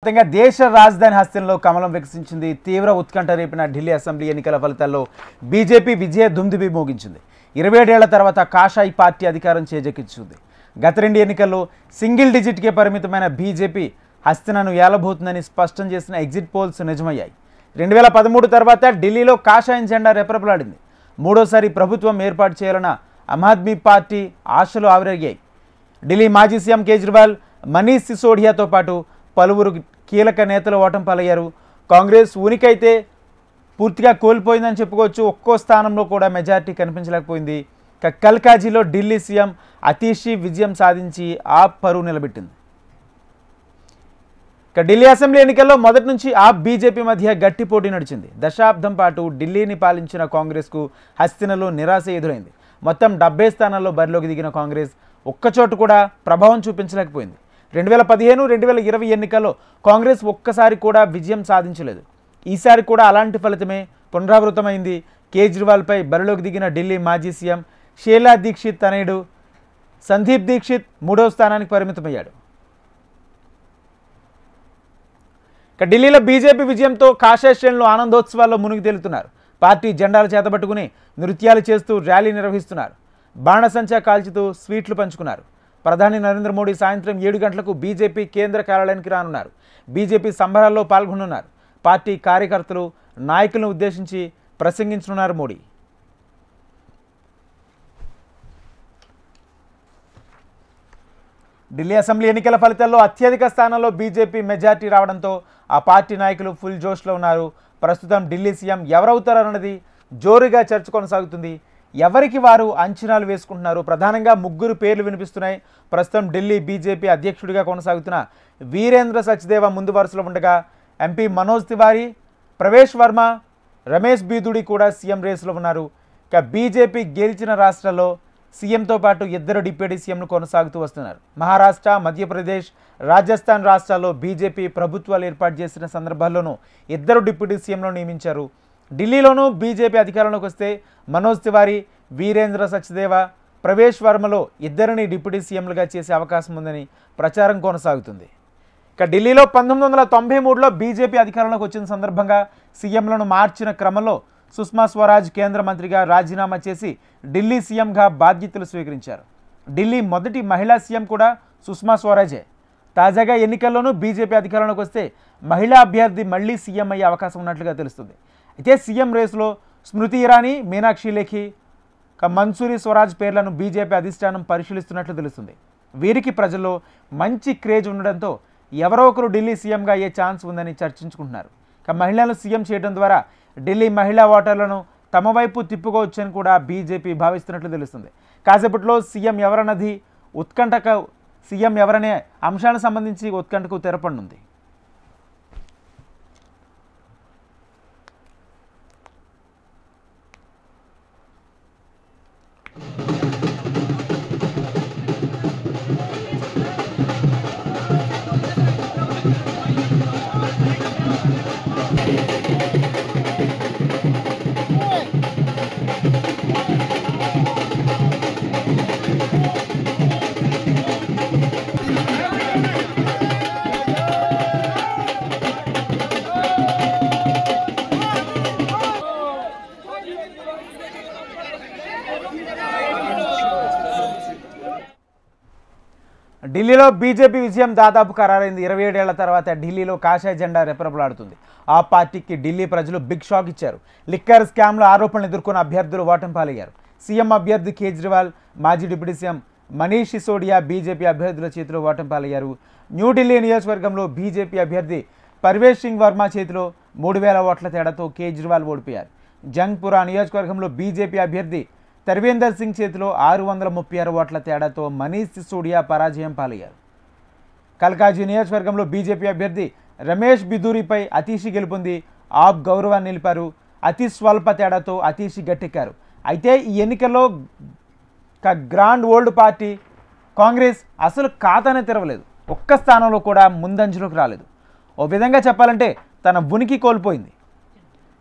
మొత్తంగా దేశ రాజధాని హస్తంలో కమలం వికసించింది. తీవ్ర ఉత్కంఠ రేపిన ఢిల్లీ అసెంబ్లీ ఎన్నికల ఫలితాల్లో బీజేపీ విజయ దుందుబి మోగించింది. 27 ఏళ్ల తర్వాత కాషాయి పార్టీ అధికారం చేజెక్కించింది. గత 2 ఎన్నికల్లో సింగిల్ డిజిట్కే పరిమితమైన బీజేపీ హస్తినను ఏలబోతుందని స్పష్టం చేసిన ఎగ్జిట్ పోల్స్ నిజమయ్యాయి. 2013 తర్వాత ఢిల్లీలో కాషాయం జెండా రెపరెపలాడింది. మూడోసారి ప్రభుత్వం ఏర్పాటు చేయాలన్న ఆమ్ ఆద్మీ పార్టీ ఆశలు ఆవిరయ్యాయి. ఢిల్లీ మాజీ సీఎం కేజ్రీవాల్, మనీష్ సిసోడియాతో పాటు పలువురు కీలక నేతలు ఓటమి పాలయ్యారు. కాంగ్రెస్ ఉనికైతే పూర్తిగా కోల్పోయిందని చెప్పుకోవచ్చు. ఒక్కో స్థానంలో కూడా మెజార్టీ కనిపించలేకపోయింది. కల్కాజీలో ఢిల్లీ సీఎం అతీషి విజయం సాధించి ఆప్ పరువు నిలబెట్టింది. ఢిల్లీ అసెంబ్లీ ఎన్నికల్లో మొదటి నుంచి ఆప్ బీజేపీ మధ్య గట్టి పోటీ నడిచింది. దశాబ్దం పాటు ఢిల్లీని పాలించిన కాంగ్రెస్కు హస్తినలో నిరాశ ఎదురైంది. మొత్తం 70 స్థానాల్లో బరిలోకి దిగిన కాంగ్రెస్ ఒక్కచోటు కూడా ప్రభావం చూపించలేకపోయింది. 2015, 2020 ఎన్నికల్లో కాంగ్రెస్ ఒక్కసారి కూడా విజయం సాధించలేదు. ఈసారి కూడా అలాంటి ఫలితమే పునరావృతమైంది. కేజ్రీవాల్పై బరిలోకి దిగిన ఢిల్లీ మాజీ సీఎం షీలా దీక్షిత్ తనయుడు సందీప్ దీక్షిత్ 3వ స్థానానికి పరిమితమయ్యాడు. ఢిల్లీలో బీజేపీ విజయంతో కాషాయ శ్రేణులు ఆనందోత్సవాల్లో మునిగి తేలుతున్నారు. పార్టీ జెండాలు చేతబట్టుకుని నృత్యాలు చేస్తూ ర్యాలీ నిర్వహిస్తున్నారు. బాణసంచా కాల్చుతూ స్వీట్లు పంచుకున్నారు. ప్రధాని నరేంద్ర మోడీ సాయంత్రం 7 గంటలకు బీజేపీ కేంద్ర కార్యాలయానికి రానున్నారు. బీజేపీ సంబరాల్లో పాల్గొనున్నారు. పార్టీ కార్యకర్తలు, నాయకులను ఉద్దేశించి ప్రసంగించనున్నారు మోడీ. ఢిల్లీ అసెంబ్లీ ఎన్నికల ఫలితాల్లో అత్యధిక స్థానాల్లో బీజేపీ మెజార్టీ రావడంతో ఆ పార్టీ నాయకులు ఫుల్ జోష్లో ఉన్నారు. ప్రస్తుతం ఢిల్లీ సీఎం ఎవరవుతారన్నది జోరుగా చర్చ కొనసాగుతుంది. ఎవరికి వారు అంచనాలు వేసుకుంటున్నారు. ప్రధానంగా 3 పేర్లు వినిపిస్తున్నాయి. ప్రస్తుతం ఢిల్లీ బీజేపీ అధ్యక్షుడిగా కొనసాగుతున్న వీరేంద్ర సచ్దేవ ముందు వరుసలో ఉండగా ఎంపీ మనోజ్ తివారీ, ప్రవేశ్ వర్మ, రమేష్ బీదుడి కూడా సీఎం రేసులో ఉన్నారు. ఇక బీజేపీ గెలిచిన రాష్ట్రాల్లో సీఎంతో పాటు 2 డిప్యూటీ సీఎంలు కొనసాగుతూ వస్తున్నారు. మహారాష్ట్ర, మధ్యప్రదేశ్, రాజస్థాన్ రాష్ట్రాల్లో బీజేపీ ప్రభుత్వాలు ఏర్పాటు చేసిన సందర్భాల్లోనూ 2 డిప్యూటీ సీఎంలను నియమించారు. ఢిల్లీలోనూ బీజేపీ అధికారంలోకి వస్తే మనోజ్ తివారీ, వీరేంద్ర సచ్దేవ, ప్రవేశ్ వర్మలో 2 డిప్యూటీ సీఎంలుగా చేసే అవకాశం ఉందని ప్రచారం కొనసాగుతుంది. ఇక ఢిల్లీలో 1993లో బీజేపీ అధికారంలోకి వచ్చిన సందర్భంగా సీఎంలను మార్చిన క్రమంలో సుష్మా స్వరాజ్ కేంద్ర మంత్రిగా రాజీనామా చేసి ఢిల్లీ సీఎంగా బాధ్యతలు స్వీకరించారు. ఢిల్లీ మొదటి మహిళా సీఎం కూడా సుష్మా స్వరాజే. తాజాగా ఎన్నికల్లోనూ బీజేపీ అధికారంలోకి వస్తే మహిళా అభ్యర్థి మళ్లీ సీఎం అయ్యే అవకాశం ఉన్నట్లుగా తెలుస్తుంది. అయితే సీఎం రేసులో స్మృతి ఇరానీ, మీనాక్షి లేఖి, మన్సూరి స్వరాజ్ పేర్లను బీజేపీ అధిష్టానం పరిశీలిస్తున్నట్లు తెలుస్తుంది. వీరికి ప్రజల్లో మంచి క్రేజ్ ఉండడంతో ఎవరో ఒకరు ఢిల్లీ సీఎంగా అయ్యే ఛాన్స్ ఉందని చర్చించుకుంటున్నారు. మహిళలను సీఎం చేయడం ద్వారా ఢిల్లీ మహిళా ఓటర్లను తమ వైపు తిప్పుకోవచ్చని కూడా బీజేపీ భావిస్తున్నట్లు తెలుస్తుంది. కాసేపట్లో సీఎం ఎవరనే అంశానికి సంబంధించి ఉత్కంఠకు తెరపడనుంది. ఢిల్లీలో బీజేపీ విజయం దాదాపు ఖరారైంది. 27 ఏళ్ల తర్వాత ఢిల్లీలో కాషాయ జెండా రెపరెపలాడుతుంది. ఆ పార్టీకి ఢిల్లీ ప్రజలు బిగ్ షాక్ ఇచ్చారు. లిక్కర్ స్కామ్ల ఆరోపణలు ఎదుర్కొన్న అభ్యర్థులు ఓటమి పాలయ్యారు. సీఎం అభ్యర్థి కేజ్రీవాల్, మాజీ deputy CM Manish Sisodia BJP అభ్యర్థుల చేతిలో ఓటమి పాలయ్యారు. న్యూఢిల్లీ నియోజకవర్గంలో బీజేపీ అభ్యర్థి పర్వేష్ సింగ్ వర్మ చేతిలో 3000 ఓట్ల తేడాతో కేజ్రీవాల్ ఓడిపోయారు. జంగ్పురా నియోజకవర్గంలో బీజేపీ అభ్యర్థి తర్వేందర్ సింగ్ చేతిలో 636 ఓట్ల తేడాతో మనీష్ సిసోడియా పరాజయం పాలయ్యారు. కల్కాజీ నియోజకవర్గంలో బీజేపీ అభ్యర్థి రమేష్ బిదూరిపై అతీషి గెలుపొంది ఆప్ గౌరవాన్ని నిలిపారు. అతి స్వల్ప తేడాతో అతీషి గట్టెక్కారు. అయితే ఈ ఎన్నికల్లో గ్రాండ్ ఓల్డ్ పార్టీ కాంగ్రెస్ అసలు ఖాతానే తెరవలేదు. ఒక్క స్థానంలో కూడా ముందంజలోకి రాలేదు. ఓ విధంగా చెప్పాలంటే తన ఉనికి కోల్పోయింది.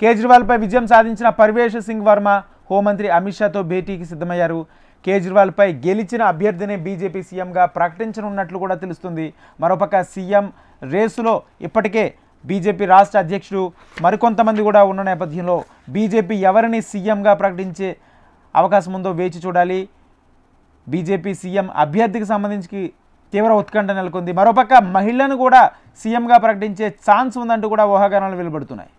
కేజ్రీవాల్పై విజయం సాధించిన పర్వేష్ సింగ్ వర్మ హోంమంత్రి అమిత్ షాతో భేటీకి సిద్ధమయ్యారు. కేజ్రీవాల్పై గెలిచిన అభ్యర్థిని బీజేపీ సీఎంగా ప్రకటించనున్నట్లు కూడా తెలుస్తుంది. మరోపక్క సీఎం రేసులో ఇప్పటికే బీజేపీ రాష్ట్ర అధ్యక్షుడు మరికొంతమంది కూడా ఉన్న నేపథ్యంలో బీజేపీ ఎవరిని సీఎంగా ప్రకటించే అవకాశం ఉందో వేచి చూడాలి. బీజేపీ సీఎం అభ్యర్థికి సంబంధించి తీవ్ర ఉత్కంఠ నెలకొంది. మరోపక్క మహిళను కూడా సీఎంగా ప్రకటించే ఛాన్స్ ఉందంటూ కూడా ఊహాగానాలు వెలువడుతున్నాయి.